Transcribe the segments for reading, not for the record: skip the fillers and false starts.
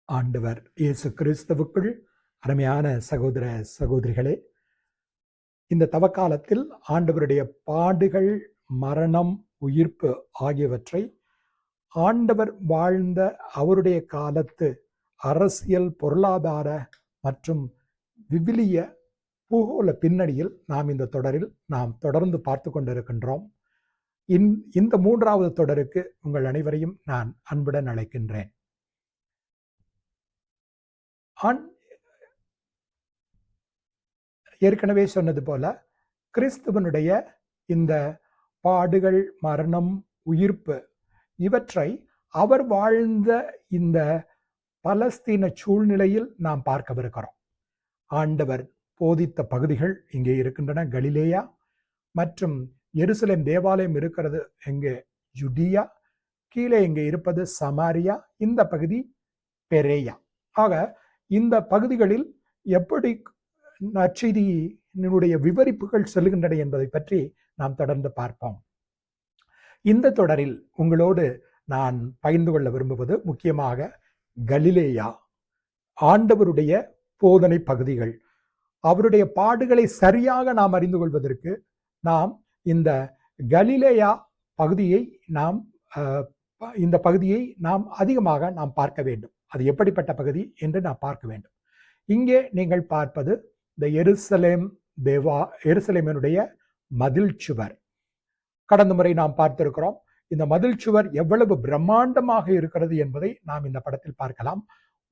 ஆண்டவர் இயேசு கிறிஸ்துவுக்குள் அருமையான சகோதர சகோதரிகளே, இந்த தவக்காலத்தில் ஆண்டவருடைய பாடுகள், மரணம், உயிர்ப்பு ஆகியவற்றை ஆண்டவர் வாழ்ந்த அவருடைய காலத்து அரசியல், பொருளாதார மற்றும் விவிலிய பூகோள பின்னணியில் நாம் இந்த தொடரில் தொடர்ந்து பார்த்து கொண்டிருக்கின்றோம். இந்த 3வது தொடருக்கு உங்கள் அனைவரையும் நான் அன்புடன் அழைக்கின்றேன். ஏற்கனவே சொன்னது போல கிறிஸ்துவனுடைய இந்த பாடுகள், மரணம், உயிர்ப்பு இவற்றை அவர் வாழ்ந்த இந்த பலஸ்தீன சூழ்நிலையில் நாம் பார்க்கவிருக்கிறோம். ஆண்டவர் போதித்த பகுதிகள் இங்கே இருக்கின்றன. கலிலேயா மற்றும் எருசலேம் தேவாலயம் இருக்கிறது எங்கே ஜுடியா, கீழே இங்கே இருப்பது சமாரியா, இந்த பகுதி பெரேயா. ஆக இந்த பகுதிகளில் எப்படி நற்செய்தியினுடைய விவரிப்புகள் செல்கின்றன என்பதை பற்றி நாம் தொடர்ந்து பார்ப்போம். இந்த தொடரில் உங்களோடு நான் பகிர்ந்து கொள்ள விரும்புவது முக்கியமாக கலிலேயா, ஆண்டவருடைய போதனை பகுதிகள். அவருடைய பாடுகளை சரியாக நாம் அறிந்து கொள்வதற்கு நாம் இந்த கலிலேயா பகுதியை இந்த பகுதியை அதிகமாக பார்க்க வேண்டும். அது எப்படிப்பட்ட பகுதி என்று நாம் பார்க்க வேண்டும். இங்கே நீங்கள் பார்ப்பது இந்த எருசலேமினுடைய மதில் சுவர். கடந்த முறை நாம் பார்த்திருக்கிறோம். இந்த மதில் சுவர் எவ்வளவு பிரம்மாண்டமாக இருக்கிறது என்பதை நாம் இந்த படத்தில் பார்க்கலாம்.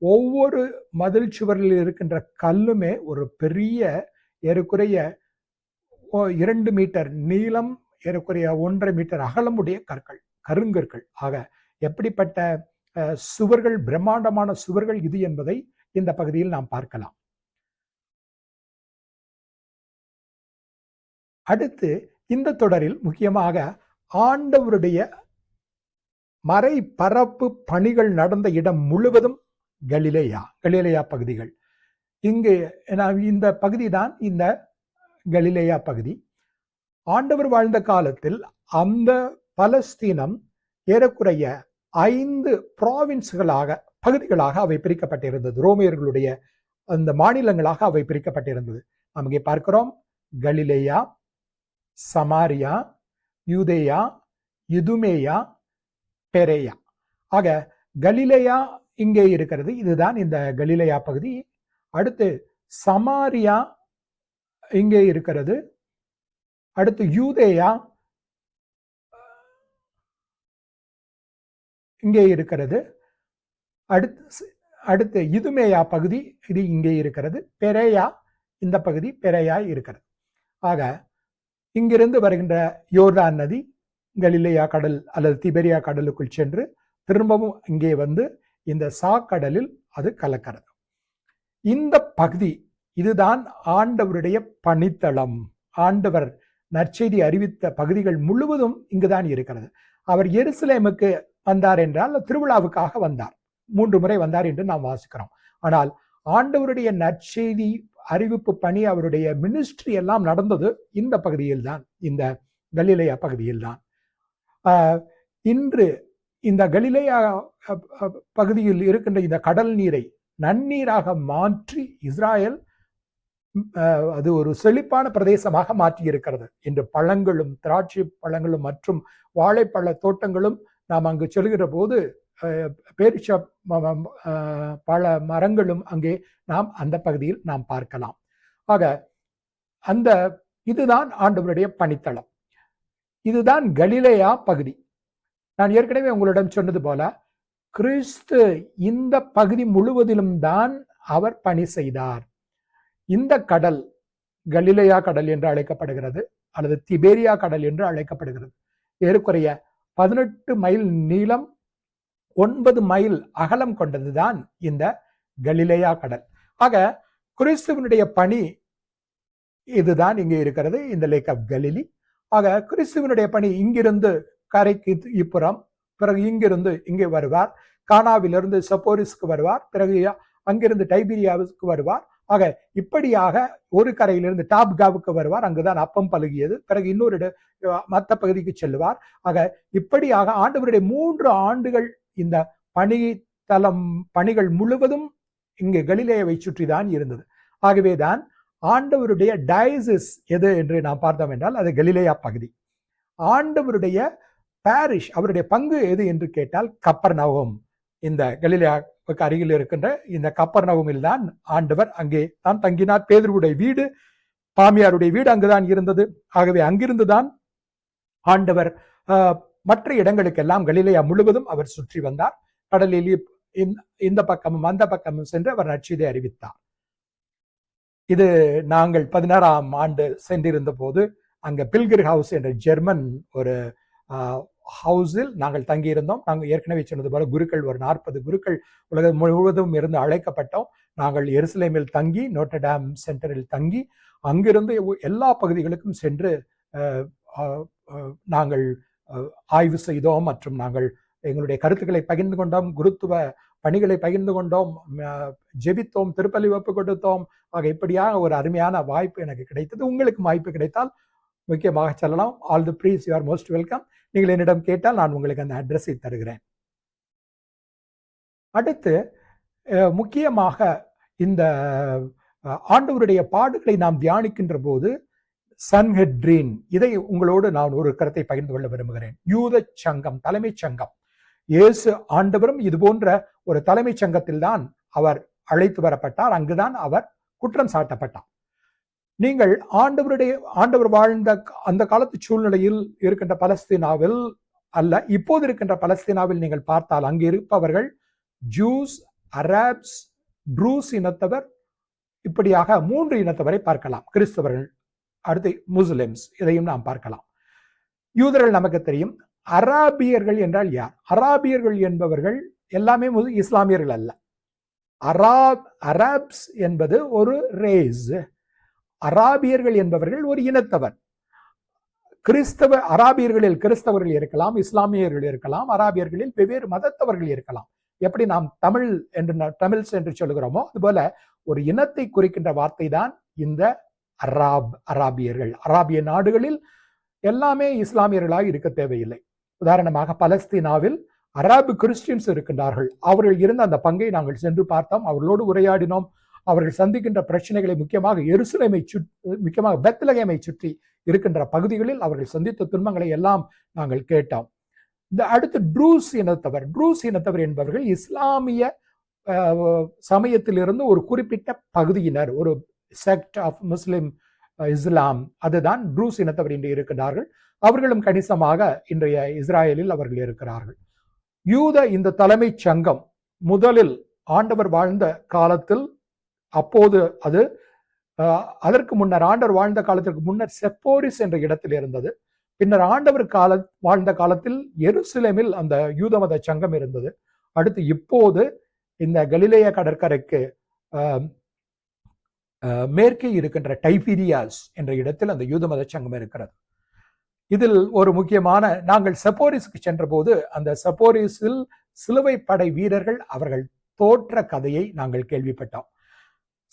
ஒவ்வொரு மதில் சுவரில் இருக்கின்ற கல்லுமே ஒரு பெரிய ஏறக்குறைய 2 மீட்டர் நீளம், ஏறக்குறைய 1.5 மீட்டர் அகலமுடைய கருங்கற்கள். ஆக எப்படிப்பட்ட சுவர்கள், பிரம்மாண்டமான சுவர்கள் இது என்பதை இந்த பகுதியில் நாம் பார்க்கலாம். அடுத்து இந்த தொடரில் முக்கியமாக ஆண்டவருடைய மறைபரப்பு பணிகள் நடந்த இடம் முழுவதும் கலிலேயா பகுதிகள். இங்கு இந்த பகுதி தான் இந்த கலிலேயா பகுதி. ஆண்டவர் வாழ்ந்த காலத்தில் அந்த பலஸ்தீனம் ஏறக்குறைய 5 பகுதிகளாக அவை பிரிக்கப்பட்டிருந்தது. ரோமியர்களுடைய அந்த மாநிலங்களாக அவை பிரிக்கப்பட்டிருந்தது. நாம் இங்கே பார்க்கிறோம் கலிலேயா, சமாரியா, யூதேயா, இதுமேயா, பெரேயா. ஆக கலிலேயா இங்கே இருக்கிறது. இதுதான் இந்த கலிலேயா பகுதி. அடுத்து சமாரியா இங்கே இருக்கிறது. அடுத்து யூதேயா இங்கே இருக்கிறது. அடுத்து இதுமேயா பகுதி இது இங்கே இருக்கிறது. பெரேயா, இந்த பகுதி பெரேயா இருக்கிறது. ஆக இங்கிருந்து வருகின்ற யோர்தான் நதி கலிலேயா கடல் அல்லது திபெரியா கடலுக்குள் சென்று திரும்பவும் இங்கே வந்து இந்த சாக்கடலில் அது கலக்கிறது. இந்த பகுதி இதுதான் ஆண்டவருடைய பணித்தளம். ஆண்டவர் நற்செய்தி அறிவித்த பகுதிகள் முழுவதும் இங்குதான் இருக்கிறது. அவர் எருசலேமுக்கு வந்தார் என்றால் திருவிழாவுக்காக வந்தார். 3 முறை வந்தார் என்று நாம் வாசிக்கிறோம். ஆனால் ஆண்டவருடைய நற்செய்தி அறிவிப்பு பணி, அவருடைய மினிஸ்ட்ரி எல்லாம் நடந்தது இந்த பகுதியில் தான், இந்த கலிலேயா பகுதியில் தான். இன்று இந்த கலிலேயா பகுதியில் இருக்கின்ற இந்த கடல் நீரை நன்னீராக மாற்றி இஸ்ராயல் அது ஒரு செழிப்பான பிரதேசமாக மாற்றி இருக்கிறது. இன்று பழங்களும், திராட்சை பழங்களும் மற்றும் வாழைப்பழ தோட்டங்களும் நாம் அங்கு செல்கிற போது பேரிச்ச பல மரங்களும் அங்கே நாம் அந்த பகுதியில் நாம் பார்க்கலாம். ஆக இதுதான் ஆண்டவருடைய பணித்தளம். இதுதான் கலிலேயா பகுதி. நான் ஏற்கனவே உங்களிடம் சொன்னது போல கிறிஸ்து இந்த பகுதி முழுவதிலும் தான் அவர் பணி செய்தார். இந்த கடல் கலிலேயா கடல் என்று அழைக்கப்படுகிறது, அல்லது திபேரியா கடல் என்று அழைக்கப்படுகிறது. ஏறக்குறைய 18 மைல் நீளம், 9 மைல் அகலம் கொண்டதுதான் இந்த கலிலேயா கடல். ஆக கிறிஸ்துவனுடைய பணி இதுதான் இங்கே இருக்கிறது, இந்த லேக் ஆஃப் கலிலி. ஆக கிறிஸ்துவனுடைய பணி இங்கிருந்து கரைக்கு இப்புறம், பிறகு இங்கிருந்து இங்கே வருவார், கானாவிலிருந்து சப்போரிஸ்க்கு வருவார், பிறகு அங்கிருந்து டைபீரியாவுக்கு வருவார். ஆக இப்படியாக ஒரு கரையிலிருந்து டாப்காவுக்கு வருவார், அங்குதான் அப்பம் பழுகியது. பிறகு இன்னொரு மற்ற பகுதிக்கு செல்லுவார். ஆக இப்படியாக ஆண்டவருடைய 3 ஆண்டுகள் இந்த பணியை தலம் பணிகள் முழுவதும் இங்கு கலிலேயாவை சுற்றி தான் இருந்தது. ஆகவேதான் ஆண்டவருடைய டயசிஸ் எது என்று நாம் பார்த்தோம் என்றால் அது கலிலேயா பகுதி. ஆண்டவருடைய பாரிஷ், அவருடைய பங்கு எது என்று கேட்டால் கப்பர்நகூம். இந்த கலிலேயாவுக்கு அருகில் இருக்கின்ற இந்த கப்பர்நகூமில் தான் ஆண்டவர் அங்கே தான் தங்கினார். பேதுருவுடைய வீடு, பாமியாருடைய வீடு அங்குதான் இருந்தது. ஆகவே அங்கிருந்துதான் ஆண்டவர் மற்ற இடங்களுக்கெல்லாம் கலிலேயா முழுவதும் அவர் சுற்றி வந்தார். கடலில் இந்த பக்கமும் அந்த பக்கமும் சென்று அவர் நற்செய்தியை அறிவித்தார். இது நாங்கள் 16ஆம் ஆண்டு சென்றிருந்த போது அங்க பில்கர் ஹவுஸ் என்ற ஜெர்மன் ஒரு ஹவுஸில் நாங்கள் தங்கியிருந்தோம். நாங்கள் ஏற்கனவே சொன்னது போல குருக்கள் ஒரு 40 குருக்கள் உலகம் முழுவதும் இருந்து அழைக்கப்பட்டோம். நாங்கள் எருசலேமில் தங்கி, நோட்டர்டாம் சென்டரில் தங்கி, அங்கிருந்து எல்லா பகுதிகளுக்கும் சென்று நாங்கள் ஆய்வு செய்தோம் மற்றும் நாங்கள் எங்களுடைய கருத்துக்களை பகிர்ந்து கொண்டோம், குருத்துவ பணிகளை பகிர்ந்து கொண்டோம், ஜெபித்தோம், திருப்பலி ஒப்பு கொடுத்தோம். ஆக இப்படியாக ஒரு அருமையான வாய்ப்பு எனக்கு கிடைத்தது. உங்களுக்கு வாய்ப்பு கிடைத்தால் முக்கியமாக சொல்லலாம். All the breeze, you are most welcome. நீங்கள் என்னிடம் கேட்டால் நான் உங்களுக்கு அந்த அட்ரஸை தருகிறேன். அடுத்து முக்கியமாக இந்த ஆண்டவருடைய பாடுகளை நாம் தியானிக்கின்ற போது சன்ஹெட்ரின், இதை உங்களோடு நான் ஒரு கருத்தை பகிர்ந்து கொள்ள விரும்புகிறேன். யூத சங்கம், தலைமை சங்கம். இயேசு ஆண்டவரும் இது போன்ற ஒரு தலைமை சங்கத்தில் தான் அவர் அழைத்து வரப்பட்டார். அங்குதான் அவர் குற்றம் சாட்டப்பட்டார். நீங்கள் ஆண்டவர் வாழ்ந்த அந்த காலத்து சூழ்நிலையில் இருக்கின்ற பலஸ்தீனாவில் அல்ல, இப்போது இருக்கின்ற பலஸ்தீனாவில் நீங்கள் பார்த்தால் அங்கு இருப்பவர்கள் ஜூஸ், அரப்ஸ், ட்ரூஸ் இனத்தவர், இப்படியாக 3 இனத்தவரை பார்க்கலாம். கிறிஸ்தவர்கள், அடுத்து முஸ்லிம்ஸ், இதையும் நாம் பார்க்கலாம். யூதர்கள் நமக்கு தெரியும். அராபியர்கள் என்றால் யார்? அராபியர்கள் என்பவர்கள் எல்லாமே இஸ்லாமியர்கள் அல்ல. அரப்ஸ் என்பது ஒரு ரேஸ். அராபியர்கள் என்பவர்கள் ஒரு இனத்தவர். அராபியர்களில் கிறிஸ்தவர்கள் இருக்கலாம், இஸ்லாமியர்கள் இருக்கலாம், அராபியர்களில் வெவ்வேறு மதத்தவர்கள் இருக்கலாம். எப்படி நாம் தமிழ்ஸ் என்று சொல்லுகிறோமோ அதுபோல ஒரு இனத்தை குறிக்கின்ற வார்த்தை தான் இந்த அராபியர்கள். அராபிய நாடுகளில் எல்லாமே இஸ்லாமியர்களாக இருக்க தேவையில்லை. உதாரணமாக பலஸ்தீனாவில் அரபு கிறிஸ்டியன்ஸ் இருக்கின்றார்கள். அவர்கள் இருந்த அந்த பங்கை நாங்கள் சென்று பார்த்தோம், அவர்களோடு உரையாடினோம். அவர்கள் சந்திக்கின்ற பிரச்சனைகளை, முக்கியமாக எருசலேமை முக்கியமாக பெத்லகேமை சுற்றி இருக்கின்ற பகுதிகளில் அவர்கள் சந்தித்த துன்பங்களை எல்லாம் நாங்கள் கேட்டோம். இந்த அடுத்து ட்ரூஸ் இனத்தவர் என்பவர்கள் இஸ்லாமிய சமயத்திலிருந்து ஒரு குறிப்பிட்ட பகுதியினர், ஒரு செக்ட் ஆஃப் முஸ்லிம் இஸ்லாம், அதுதான் ட்ரூஸ் இனத்தவர் என்று இருக்கிறார்கள். அவர்களும் கணிசமாக இன்றைய இஸ்ராயலில் அவர்கள் இருக்கிறார்கள். யூத இந்த தலைமை சங்கம் முதலில் ஆண்டவர் வாழ்ந்த காலத்தில், அப்போது அது அதற்கு முன்னர், ஆண்டவர் வாழ்ந்த காலத்திற்கு முன்னர் செப்போரிஸ் என்ற இடத்தில் இருந்தது. பின்னர் ஆண்டவர் வாழ்ந்த காலத்தில் எருசலேமில் அந்த யூத மத சங்கம் இருந்தது. அடுத்து இப்போது இந்த கலிலேயா கடற்கரைக்கு மேற்கே இருக்கின்ற டைபீரியாஸ் என்ற இடத்தில் அந்த யூத மத சங்கம் இருக்கிறது. இதில் ஒரு முக்கியமான, நாங்கள் செப்போரிஸுக்கு சென்ற போது அந்த செப்போரிஸில் சிலுவை படை வீரர்கள் அவர்கள் தோற்ற கதையை நாங்கள் கேள்விப்பட்டோம்.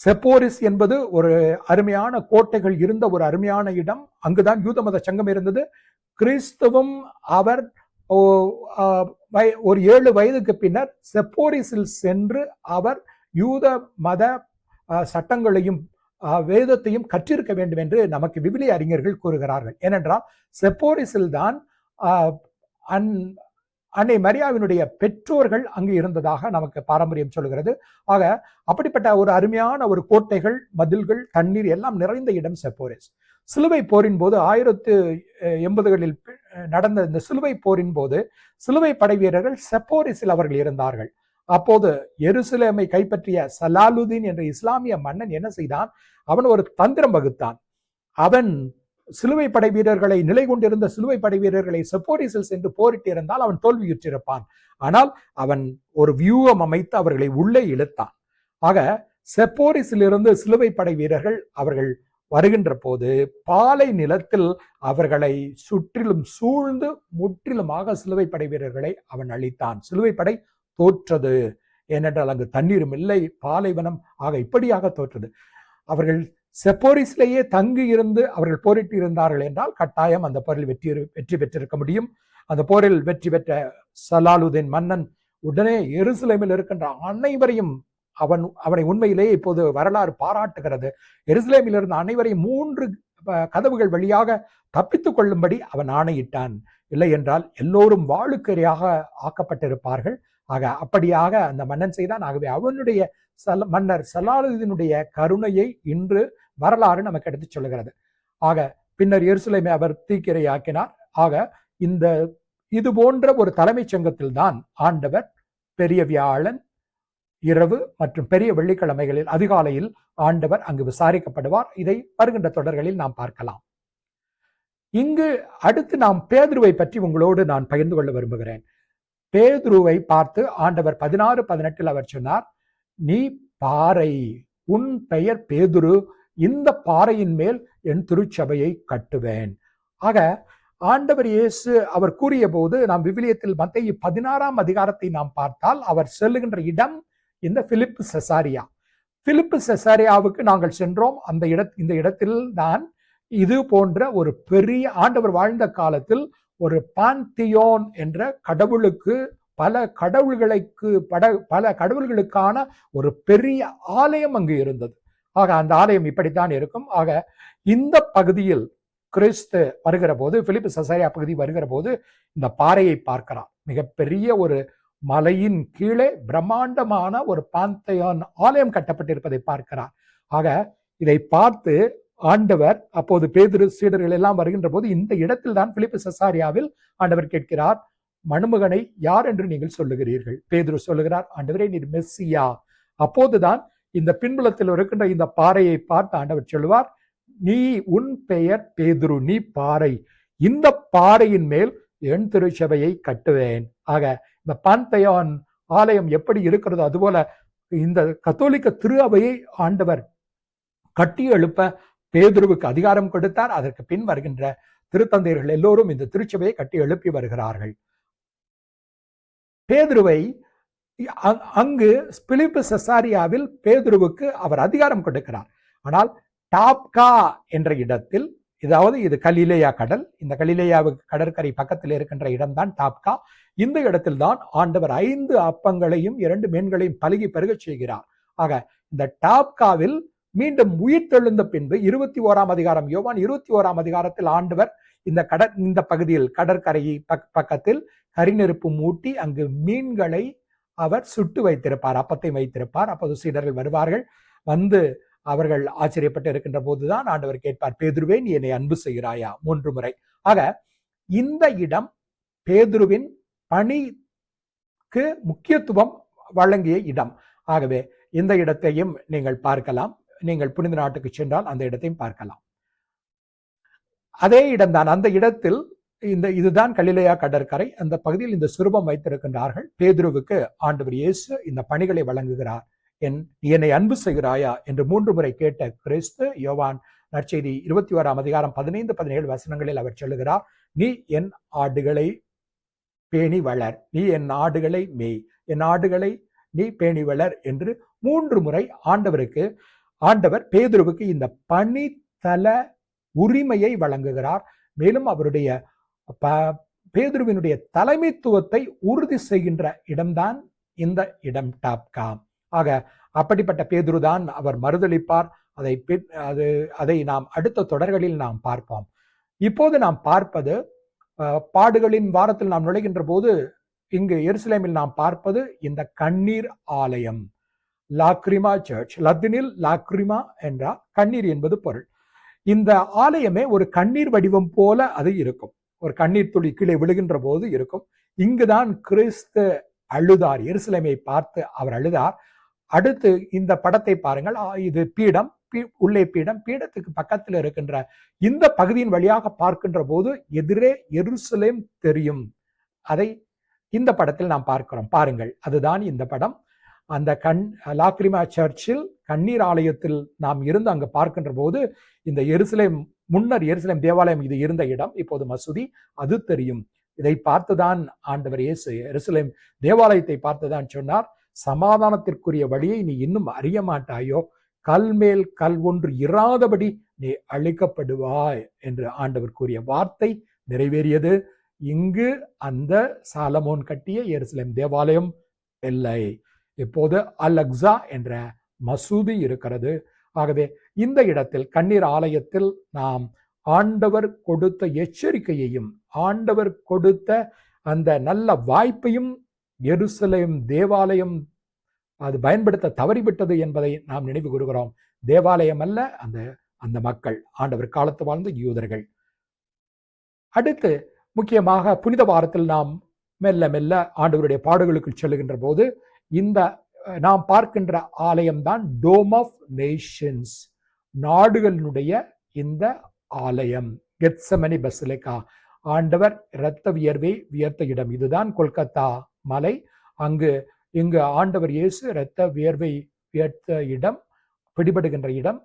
செப்போரிஸ் என்பது ஒரு அருமையான கோட்டைகள் இருந்த ஒரு அருமையான இடம். அங்குதான் யூத மத சங்கம் இருந்தது. கிறிஸ்துவும் அவர் ஒரு 7 வயதுக்கு பின்னர் செப்போரிஸில் சென்று அவர் யூத மத சட்டங்களையும் வேதத்தையும் கற்றிருக்க வேண்டும் என்று நமக்கு விவிலிய அறிஞர்கள் கூறுகிறார்கள். ஏனென்றால் செப்போரிஸில் தான் அன்னை மரியாவினுடைய பெற்றோர்கள் அங்கு இருந்ததாக நமக்கு பாரம்பரியம் சொல்கிறது. ஆக அப்படிப்பட்ட ஒரு அருமையான ஒரு கோட்டைகள், மதில்கள், தண்ணீர் எல்லாம் நிறைந்த இடம் செப்போரிஸ். சிலுவை போரின் போது 1080களில் நடந்த இந்த சிலுவை போரின் போது சிலுவை படை வீரர்கள் செப்போரிஸில் அவர்கள் இருந்தார்கள். அப்போது எருசலேமை கைப்பற்றிய சலாலுதீன் என்ற இஸ்லாமிய மன்னன் என்ன செய்தான்? அவன் ஒரு தந்திரம் வகுத்தான். அவன் சிலுவை படை வீரர்களை, நிலை கொண்டிருந்த சிலுவை படை வீரர்களை செப்போரிஸில் சென்று போரிட்டு இருந்தால் அவன் தோல்வியுற்றிருப்பான். ஆனால் அவன் ஒரு வியூகம் அமைத்து அவர்களை உள்ளே இழுத்தான். ஆக செப்போரிஸில் இருந்து சிலுவை படை வீரர்கள் அவர்கள் வருகின்ற போது பாலை நிலத்தில் அவர்களை சுற்றிலும் சூழ்ந்து முற்றிலுமாக சிலுவை படை வீரர்களை அவன் அழித்தான். சிலுவை படை தோற்றது. ஏனென்றால் அங்கு தண்ணீரும் இல்லை, பாலைவனம். ஆக இப்படியாக தோற்றது. அவர்கள் செப்போரிஸ்லேயே தங்கி இருந்து அவர்கள் போரிட்டு இருந்தார்கள் என்றால் கட்டாயம் அந்த போரில் வெற்றி பெற்றிருக்க முடியும். அந்த போரில் வெற்றி பெற்ற சலாலுதீன் மன்னன் உடனே எருசலேமில் இருக்கின்ற அனைவரையும் அவனை உண்மையிலேயே இப்போது வரலாறு பாராட்டுகிறது. எருசலேமில் இருந்த அனைவரையும் 3 கதவுகள் வழியாக தப்பித்துக் கொள்ளும்படி அவன் ஆணையிட்டான். இல்லை என்றால் எல்லோரும் வாளுக்கரையாக ஆக்கப்பட்டிருப்பார்கள். ஆக அப்படியாக அந்த மன்னன் செய்தான். ஆகவே அவனுடைய மன்னர் சலாலுதீனுடைய கருணையை இன்று வரலாறு நமக்கு எடுத்துச் சொல்லுகிறது. ஆக பின்னர் எருசலேமை அவர் தீக்கிரையாக்கினார். ஆக இது போன்ற ஒரு தலைமைச் சங்கத்தில் தான் ஆண்டவர் பெரிய வியாழன் இரவு மற்றும் பெரிய வெள்ளிக்கிழமைகளில் அதிகாலையில் ஆண்டவர் அங்கு விசாரிக்கப்படுவார். இதை வருகின்ற தொடர்களில் நாம் பார்க்கலாம். இங்கு அடுத்து நாம் பேதுருவை பற்றி உங்களோடு நான் பகிர்ந்து கொள்ள விரும்புகிறேன். பேதுருவை பார்த்து ஆண்டவர் 16-18 அவர் சொன்னார், நீ பாறை, உன் பெயர் பேதுரு, இந்த பாறையின் மேல் என் திருச்சபையை கட்டுவேன். ஆக ஆண்டவர் இயேசு அவர் கூறிய போது நாம் விவிலியத்தில் மத்தேயு 16ஆம் அதிகாரத்தை நாம் பார்த்தால் அவர் செல்லுகின்ற இடம் இந்த பிலிப்பு செசாரியா. பிலிப்பு செசாரியாவுக்கு நாங்கள் சென்றோம். இந்த இடத்தில் தான் இது போன்ற ஒரு பெரிய ஆண்டவர் வாழ்ந்த காலத்தில் ஒரு பாந்தியோன் என்ற கடவுளுக்கு பல கடவுள்களுக்கான ஒரு பெரிய ஆலயம் அங்கு இருந்தது. ஆக அந்த ஆலயம் இப்படித்தான் இருக்கும். ஆக இந்த பகுதியில் கிறிஸ்து வருகிற போது, பிலிப்பு செசாரியா பகுதி வருகிற போது இந்த பாறையை பார்க்கிறார். மிகப்பெரிய ஒரு மலையின் கீழே பிரம்மாண்டமான ஒரு பாந்தையான் ஆலயம் கட்டப்பட்டிருப்பதை பார்க்கிறார். ஆக இதை பார்த்து ஆண்டவர் அப்போது பேதுரு சீடர்கள் எல்லாம் வருகின்ற போது இந்த இடத்தில் தான் பிலிப்பு செசாரியாவில் ஆண்டவர் கேட்கிறார், மணுமகனை யார் என்று நீங்கள் சொல்லுகிறீர்கள்? பேதுரு சொல்லுகிறார், ஆண்டவரே நீர் மெஸ்ஸியா. அப்போதுதான் இந்த பின்புலத்தில் இருக்கின்ற இந்த பாறையை பார்த்து ஆண்டவர் சொல்லுவார், நீ உன் பெயர் பேதுரு, நீ பாறை, இந்த பாறையின் மேல் என் திருச்சபையை கட்டுவேன். ஆக இந்த பாந்தையான் ஆலயம் எப்படி இருக்கிறதோ அதுபோல இந்த கத்தோலிக்க திரு அவையை ஆண்டவர் கட்டி எழுப்ப பேதுருவுக்கு அதிகாரம் கொடுத்தார். அதற்கு பின் வருகின்ற திருத்தந்தையர்கள் எல்லோரும் இந்த திருச்சபையை கட்டி எழுப்பி வருகிறார்கள். பேதுருவை அங்கு பிலிப்பு செசாரியாவில் பேதுருவுக்கு அவர் அதிகாரம் கொடுக்கிறார். ஆனால் டாப்கா என்ற இடத்தில், அதாவது இது கலிலேயா கடல், இந்த கலிலேயாவுக்கு கடற்கரை பக்கத்தில் இருக்கின்ற இடம்தான் டாப்கா. இந்த இடத்தில் தான் ஆண்டவர் 5 அப்பங்களையும் 2 மீன்களையும் பலுகி பெருகச் செய்கிறார். ஆக இந்த டாப்காவில் மீண்டும் உயிர் தெழுந்த பின்பு 21ஆம் அதிகாரம், யோவான் 21ஆம் அதிகாரத்தில் ஆண்டவர் இந்த பகுதியில் கடற்கரை பக்கத்தில் கரிநெருப்பு மூட்டி அங்கு மீன்களை அவர் சுட்டு வைத்திருப்பார், அப்பத்தை வைத்திருப்பார். அப்போது சீடர்கள் வருவார்கள். வந்து அவர்கள் ஆச்சரியப்பட்டு இருக்கின்ற போதுதான் ஆண்டவர் கேட்பார், பேதுருவே நீ என்னை அன்பு செய்கிறாயா? 3 முறை. ஆக இந்த இடம் பேதுருவின் பணிக்கு முக்கியத்துவம் வழங்கிய இடம். ஆகவே இந்த இடத்தையும் நீங்கள் பார்க்கலாம். நீங்கள் புனித நாட்டுக்கு சென்றால் அந்த இடத்தையும் பார்க்கலாம். அதே இடம்தான். அந்த இடத்தில் இதுதான் கலிலேயா கடற்கரை. அந்த பகுதியில் இந்த சுரூபம் வைத்திருக்கின்றார்கள். பேதுருவுக்கு ஆண்டவர் இயேசு இந்த பணிகளை வழங்குகிறார். என்னை அன்பு செய்கிறாயா என்று 3 முறை கேட்ட கிறிஸ்து யோவான் நற்செய்தி 21ஆம் அதிகாரம் 15-17 வசனங்களில் அவர் சொல்லுகிறார், நீ என் ஆடுகளை பேணி வளர், நீ என் ஆடுகளை மேய், என் ஆடுகளை நீ பேணி வளர் என்று 3 முறை ஆண்டவர் பேதுருவுக்கு இந்த பணித்தல உரிமையை வழங்குகிறார். மேலும் அவருடைய பேதுருவினுடைய தலைமைத்துவத்தை உறுதி செய்கின்ற இடம்தான் இந்த இடம் டாப்கா. ஆக அப்படிப்பட்ட பேதுருதான் அவர் மறுதளிப்பார். அதை நாம் அடுத்த தொடர்களில் நாம் பார்ப்போம். இப்போது நாம் பார்ப்பது பாடுகளின் வாரத்தில் நாம் நுழைகின்ற போது இங்கு எருசலேமில் நாம் பார்ப்பது இந்த கண்ணீர் ஆலயம், லாக்ரிமா சர்ச். லத்தீனில் லாக்ரிமா என்றால் கண்ணீர் என்பது பொருள். இந்த ஆலயமே ஒரு கண்ணீர் வடிவம் போல அது இருக்கும். ஒரு கண்ணீர் துளி கீழே விழுகின்ற போது இருக்கும். இங்குதான் கிறிஸ்து அழுதார், எருசலேமை பார்த்து அவர் அழுதார். அடுத்து இந்த படத்தை பாருங்கள். இது பீடம், உள்ளே பீடம், பீடத்துக்கு பக்கத்தில் இருக்கின்ற இந்த பகுதியின் வழியாக பார்க்கின்ற போது எதிரே எருசலேம் தெரியும். அதை இந்த படத்தில் நாம் பார்க்கிறோம். பாருங்கள், அதுதான் இந்த படம். அந்த லாக்ரிமா சர்ச்சில் கண்ணீர் ஆலயத்தில் நாம் இருந்து அங்கு பார்க்கின்ற போது இந்த எருசலேம், முன்னர் எருசலேம் தேவாலயம் இது இருந்த இடம், இப்போது மசூதி, அது தெரியும். இதை பார்த்துதான் ஆண்டவர் இயேசு எருசலேம் தேவாலயத்தை பார்த்துதான் சொன்னார், சமாதானத்திற்குரிய வழியை நீ இன்னும் அறிய மாட்டாயோ, கல் மேல் கல் ஒன்று இராதபடி நீ அழிக்கப்படுவாய் என்று ஆண்டவர் கூறிய வார்த்தை நிறைவேறியது. இங்கு அந்த சாலமோன் கட்டிய எருசலேம் தேவாலயம் இல்லை. இப்போது அல் அக்ஸா என்ற மசூதி இருக்கிறது. ஆகவே இந்த இடத்தில் கண்ணீர் ஆலயத்தில் நாம் ஆண்டவர் கொடுத்த எச்சரிக்கையையும் ஆண்டவர் கொடுத்த அந்த நல்ல வாய்ப்பையும் எருசலேம் தேவாலயம் அது பயன்படுத்த தவறிவிட்டது என்பதை நாம் நினைவு கூறுகிறோம். தேவாலயம் அல்ல, அந்த அந்த மக்கள், ஆண்டவர் காலத்து வாழ்ந்த யூதர்கள். அடுத்து முக்கியமாக புனித வாரத்தில் நாம் மெல்ல மெல்ல ஆண்டவருடைய பாடுகளுக்கு செல்லுகின்ற போது இந்த நாம் பார்க்கின்ற ஆலயம்தான் டோம் ஆஃப் நேஷன்ஸ், நாடுகளினுடைய இந்த ஆலயம். கெத்செமனி பசிலிகா, ஆண்டவர் இரத்த வியர்வை வியர்த்த இடம். இதுதான் கொல்கத்தா மலை. இங்கு ஆண்டவர் இயேசு இரத்த வியர்வை வியர்த்த இடம், பிடிபடுகின்ற இடம்.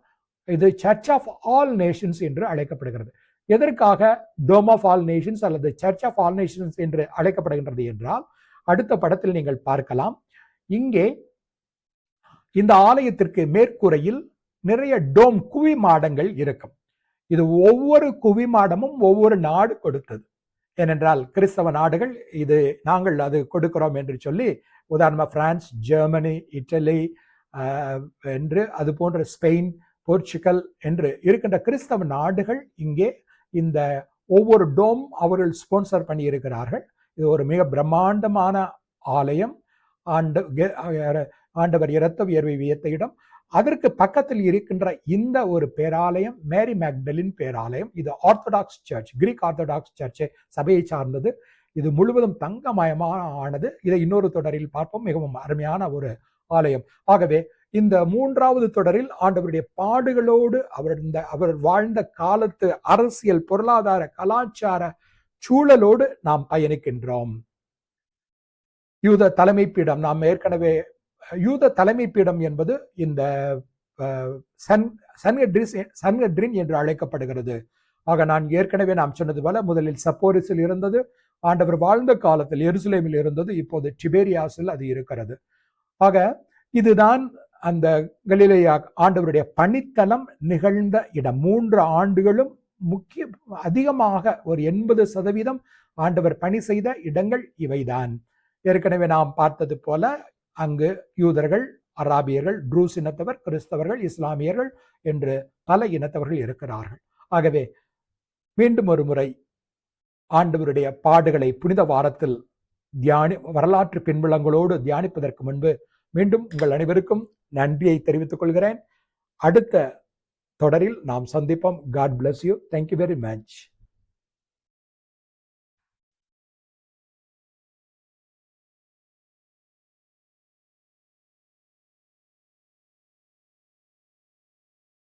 இது சர்ச் ஆஃப் ஆல் நேஷன்ஸ் என்று அழைக்கப்படுகிறது. எதற்காக டோம் ஆஃப் ஆல் நேஷன்ஸ் அல்லது சர்ச் ஆஃப் ஆல் நேஷன்ஸ் என்று அழைக்கப்படுகின்றது என்றால், அடுத்த படத்தில் நீங்கள் பார்க்கலாம். இங்கே இந்த ஆலயத்திற்கு மேற்கூரையில் நிறைய டோம் குவி மாடங்கள் இருக்கும். இது ஒவ்வொரு குவி மாடமும் ஒவ்வொரு நாடு கொடுத்தது. ஏனென்றால் கிறிஸ்தவ நாடுகள் இது நாங்கள் அது கொடுக்கிறோம் என்று சொல்லி, உதாரணமாக பிரான்ஸ், ஜெர்மனி, இட்டலி என்று அது போன்ற ஸ்பெயின், போர்ச்சுகல் என்று இருக்கின்ற கிறிஸ்தவ நாடுகள் இங்கே இந்த ஒவ்வொரு டோம் அவர்கள் ஸ்பான்சர் பண்ணி இருக்கிறார்கள். இது ஒரு மிக பிரம்மாண்டமான ஆலயம். ஆண்டவர் இரத்த வியர்வை வியத்த இடம். அதற்கு பக்கத்தில் இருக்கின்ற இந்த ஒரு பேராலயம் மேரி மேக்டலின் பேராலயம். இது orthodox church, Greek orthodox church சபையை சார்ந்தது. இது முழுவதும் தங்கமயமான ஆனது. இதை இன்னொரு தொடரில் பார்ப்போம். மிகவும் அருமையான ஒரு ஆலயம். ஆகவே இந்த மூன்றாவது தொடரில் ஆண்டவருடைய பாடுகளோடு அவர் வாழ்ந்த காலத்து அரசியல், பொருளாதார, கலாச்சார சூழலோடு நாம் பயணிக்கின்றோம். யூத தலைமை பீடம், நாம் ஏற்கனவே யூத தலைமை பீடம் என்பது இந்த சன்ஹெட்ரின் என்று அழைக்கப்படுகிறது. ஆக நான் ஏற்கனவே நாம் சொன்னது போல முதலில் சப்போரிஸில் இருந்தது, ஆண்டவர் வாழ்ந்த காலத்தில் எருசலேமில் இருந்தது, இப்போது டிபேரியாஸில் அது இருக்கிறது. ஆக இதுதான் அந்த கலிலேயா ஆண்டவருடைய பணித்தலம் நிகழ்ந்த இடம். 3 ஆண்டுகளும் அதிகமாக ஒரு 80% ஆண்டவர் பணி செய்த இடங்கள் இவைதான். ஏற்கனவே நாம் பார்த்தது போல அங்கு யூதர்கள், அராபியர்கள், ட்ரூஸ் இனத்தவர், கிறிஸ்தவர்கள், இஸ்லாமியர்கள் என்று பல இனத்தவர்கள் இருக்கிறார்கள். ஆகவே மீண்டும் ஒரு முறை ஆண்டவருடைய பாடுகளை புனித வாரத்தில் வரலாற்று பின்புலங்களோடு தியானிப்பதற்கு முன்பு மீண்டும் உங்கள் அனைவருக்கும் நன்றியை தெரிவித்துக் கொள்கிறேன். அடுத்த தொடரில் நாம் சந்திப்போம். God bless you. Thank you very much.